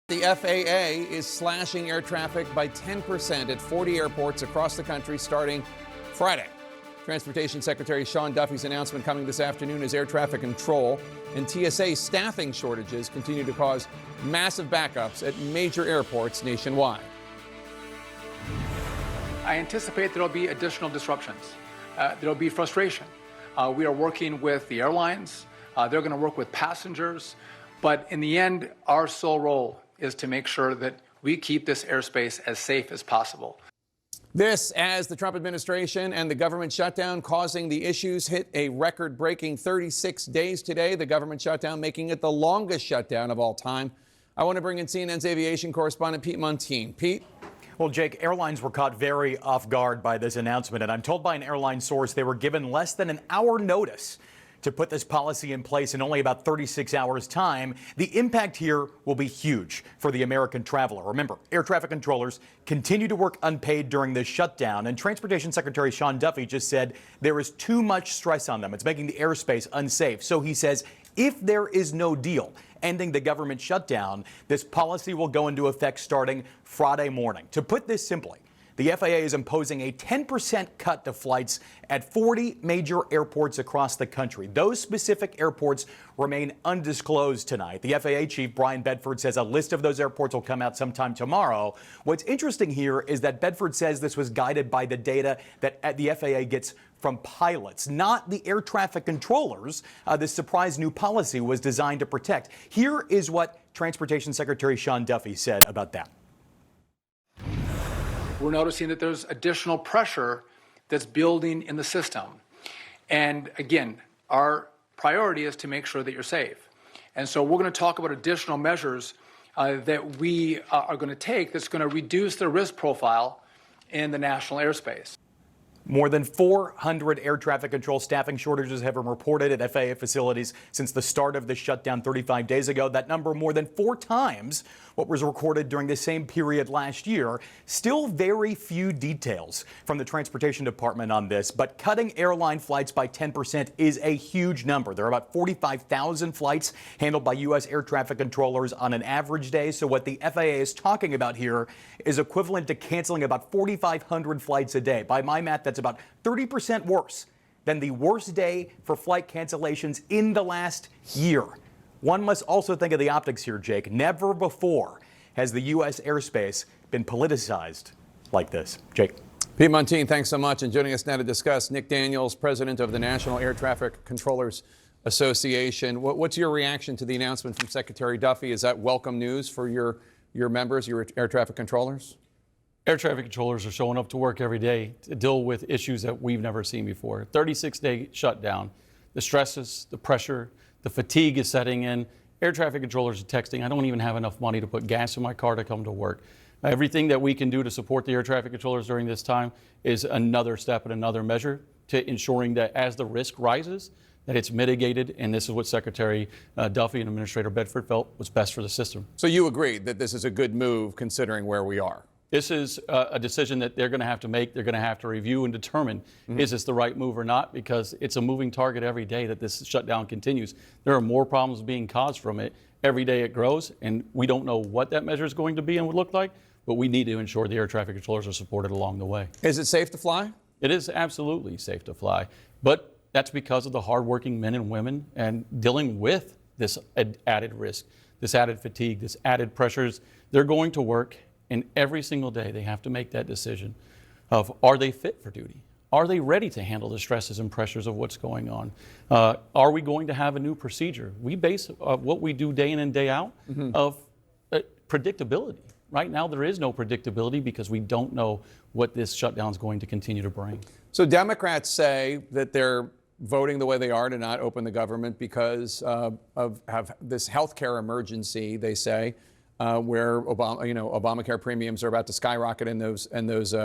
The FAA is slashing air traffic by 10% at 40 airports across the country starting Friday. Transportation Secretary Sean Duffy's announcement coming this afternoon as air traffic control and TSA staffing shortages continue to cause massive backups at major airports nationwide. I anticipate there will be additional disruptions. There will be frustration. We are working with the airlines. They're going to work with passengers. But in the end, our sole role is to make sure that we keep this airspace as safe as possible. This as the Trump administration and the government shutdown causing the issues hit a record-breaking 36 days today. The government shutdown making it the longest shutdown of all time. I want to bring in CNN's aviation correspondent Pete Montine. Pete? Well, Jake, airlines were caught very off guard by this announcement, and I'm told by an airline source they were given less than an hour notice to put this policy in place in only about 36 hours time. The impact here will be huge for the American traveler. Remember, air traffic controllers continue to work unpaid during this shutdown, and Transportation Secretary Sean Duffy just said there is too much stress on them. It's making the airspace unsafe. So he says if there is no deal ending the government shutdown, this policy will go into effect starting Friday morning. To put this simply, the FAA is imposing a 10% cut to flights at 40 major airports across the country. Those specific airports remain undisclosed tonight. The FAA chief, Brian Bedford, says a list of those airports will come out sometime tomorrow. What's interesting here is that Bedford says this was guided by the data that the FAA gets from pilots, not the air traffic controllers. This surprise new policy was designed to protect. Here is what Transportation Secretary Sean Duffy said about that. We're noticing that there's additional pressure that's building in the system. And again, our priority is to make sure that you're safe. And so we're going to talk about additional measures that we are going to take that's going to reduce the risk profile in the national airspace. More than 400 air traffic control staffing shortages have been reported at FAA facilities since the start of the shutdown 35 days ago. That number more than 4 times what was recorded during the same period last year. Still very few details from the Transportation Department on this, but cutting airline flights by 10% is a huge number. There are about 45,000 flights handled by U.S. air traffic controllers on an average day. So what the FAA is talking about here is equivalent to canceling about 4,500 flights a day. By my math, that's about 30% worse than the worst day for flight cancellations in the last year. One must also think of the optics here, Jake. Never before has the U.S. airspace been politicized like this. Jake. Pete Montine, thanks so much. And joining us now to discuss, Nick Daniels, president of the National Air Traffic Controllers Association. What's your reaction to the announcement from Secretary Duffy? Is that welcome news for your members, your air traffic controllers? Air traffic controllers are showing up to work every day to deal with issues that we've never seen before. 36-day shutdown, the stresses, the pressure, the fatigue is setting in. Air traffic controllers are texting, I don't even have enough money to put gas in my car to come to work. Everything that we can do to support the air traffic controllers during this time is another step and another measure to ensuring that as the risk rises, that it's mitigated, and this is what Secretary Duffy and Administrator Bedford felt was best for the system. So you agree that this is a good move considering where we are? This is a decision that they're going to have to make. They're going to have to review and determine, is this the right move or not? Because it's a moving target every day that this shutdown continues. There are more problems being caused from it. Every day it grows, and we don't know what that measure is going to be and would look like, but we need to ensure the air traffic controllers are supported along the way. Is it safe to fly? It is absolutely safe to fly, but that's because of the hardworking men and women and dealing with this added risk, this added fatigue, this added pressures. They're going to work. And every single day they have to make that decision of, are they fit for duty? Are they ready to handle the stresses and pressures of what's going on? Are we going to have a new procedure? We base what we do day in and day out of predictability. Right now there is no predictability because we don't know what this shutdown is going to continue to bring. So Democrats say that they're voting the way they are to not open the government because of this health care emergency, they say. Where Obamacare premiums are about to skyrocket and those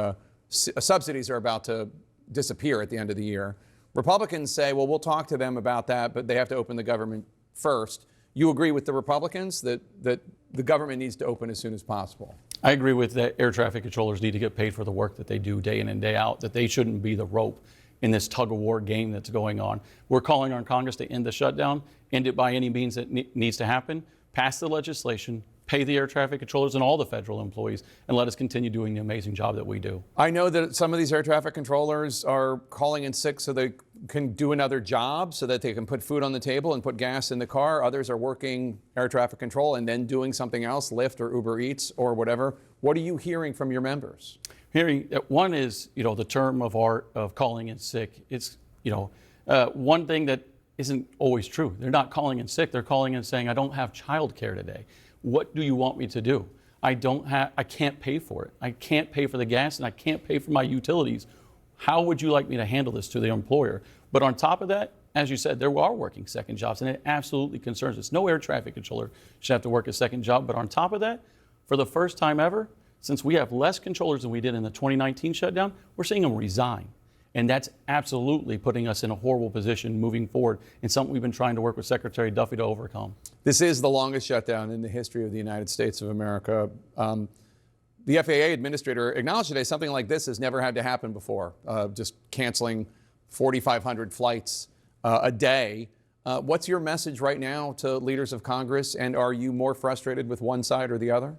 subsidies are about to disappear at the end of the year. Republicans say, well, we'll talk to them about that, but they have to open the government first. You agree with the Republicans that the government needs to open as soon as possible? I agree with that. Air traffic controllers need to get paid for the work that they do day in and day out, that they shouldn't be the rope in this tug-of-war game that's going on. We're calling on Congress to end the shutdown, end it by any means that needs to happen, pass the legislation, pay the air traffic controllers and all the federal employees, and let us continue doing the amazing job that we do. I know that some of these air traffic controllers are calling in sick so they can do another job, so that they can put food on the table and put gas in the car. Others are working air traffic control and then doing something else, Lyft or Uber Eats or whatever. What are you hearing from your members? Hearing one is, the term of art of calling in sick. It's, one thing that isn't always true. They're not calling in sick. They're calling in saying, I don't have child care today. What do you want me to do? I can't pay for it. I can't pay for the gas and I can't pay for my utilities. How would you like me to handle this to the employer? But on top of that, as you said, there are working second jobs, and it absolutely concerns us. No air traffic controller should have to work a second job. But on top of that, for the first time ever, since we have less controllers than we did in the 2019 shutdown, we're seeing them resign. And that's absolutely putting us in a horrible position moving forward, and something we've been trying to work with Secretary Duffy to overcome. This is the longest shutdown in the history of the United States of America. The FAA administrator acknowledged today something like this has never had to happen before, just canceling 4,500 flights a day. What's your message right now to leaders of Congress, and are you more frustrated with one side or the other?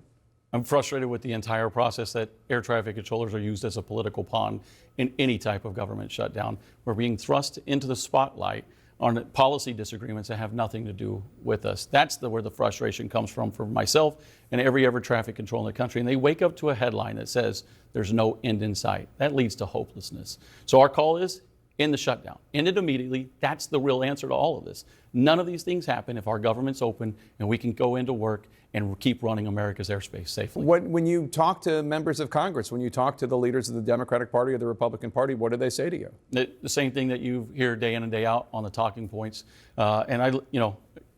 I'm frustrated with the entire process that air traffic controllers are used as a political pawn in any type of government shutdown. We're being thrust into the spotlight on policy disagreements that have nothing to do with us. That's where the frustration comes from for myself and every air traffic control in the country. And they wake up to a headline that says there's no end in sight. That leads to hopelessness. So our call is end the shutdown. End it immediately. That's the real answer to all of this. None of these things happen if our government's open and we can go into work and keep running America's airspace safely. When you talk to members of Congress, when you talk to the leaders of the Democratic Party or the Republican Party, what do they say to you? The same thing that you hear day in and day out on the talking points. And I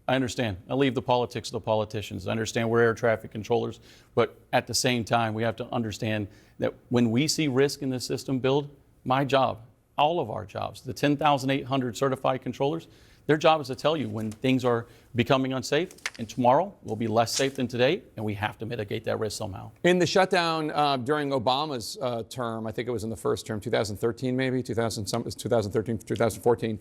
understand. I leave the politics to the politicians. I understand we're air traffic controllers, but at the same time, we have to understand that when we see risk in the system build, my job, all of our jobs, the 10,800 certified controllers, their job is to tell you when things are becoming unsafe, and tomorrow will be less safe than today, and we have to mitigate that risk somehow. In the shutdown during Obama's term, I think it was in the first term, 2013 maybe, 2013, 2014,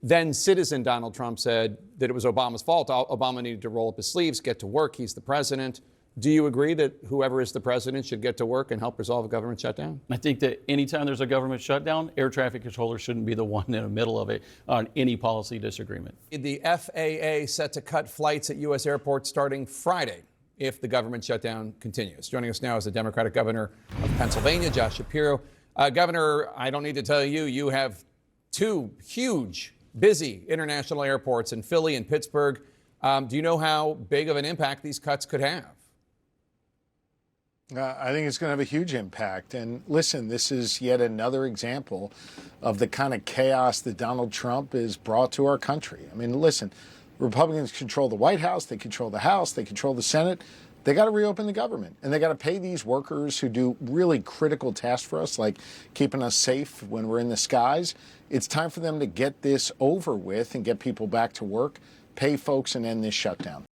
then citizen Donald Trump said that it was Obama's fault. Obama needed to roll up his sleeves, get to work. He's the president. Do you agree that whoever is the president should get to work and help resolve a government shutdown? I think that anytime there's a government shutdown, air traffic controllers shouldn't be the one in the middle of it on any policy disagreement. The FAA set to cut flights at U.S. airports starting Friday if the government shutdown continues. Joining us now is the Democratic governor of Pennsylvania, Josh Shapiro. Governor, I don't need to tell you, you have two huge, busy international airports in Philly and Pittsburgh. Do you know how big of an impact these cuts could have? I think it's going to have a huge impact. And listen, this is yet another example of the kind of chaos that Donald Trump has brought to our country. I mean, listen, Republicans control the White House, they control the House, they control the Senate. They got to reopen the government, and they got to pay these workers who do really critical tasks for us, like keeping us safe when we're in the skies. It's time for them to get this over with and get people back to work, pay folks, and end this shutdown.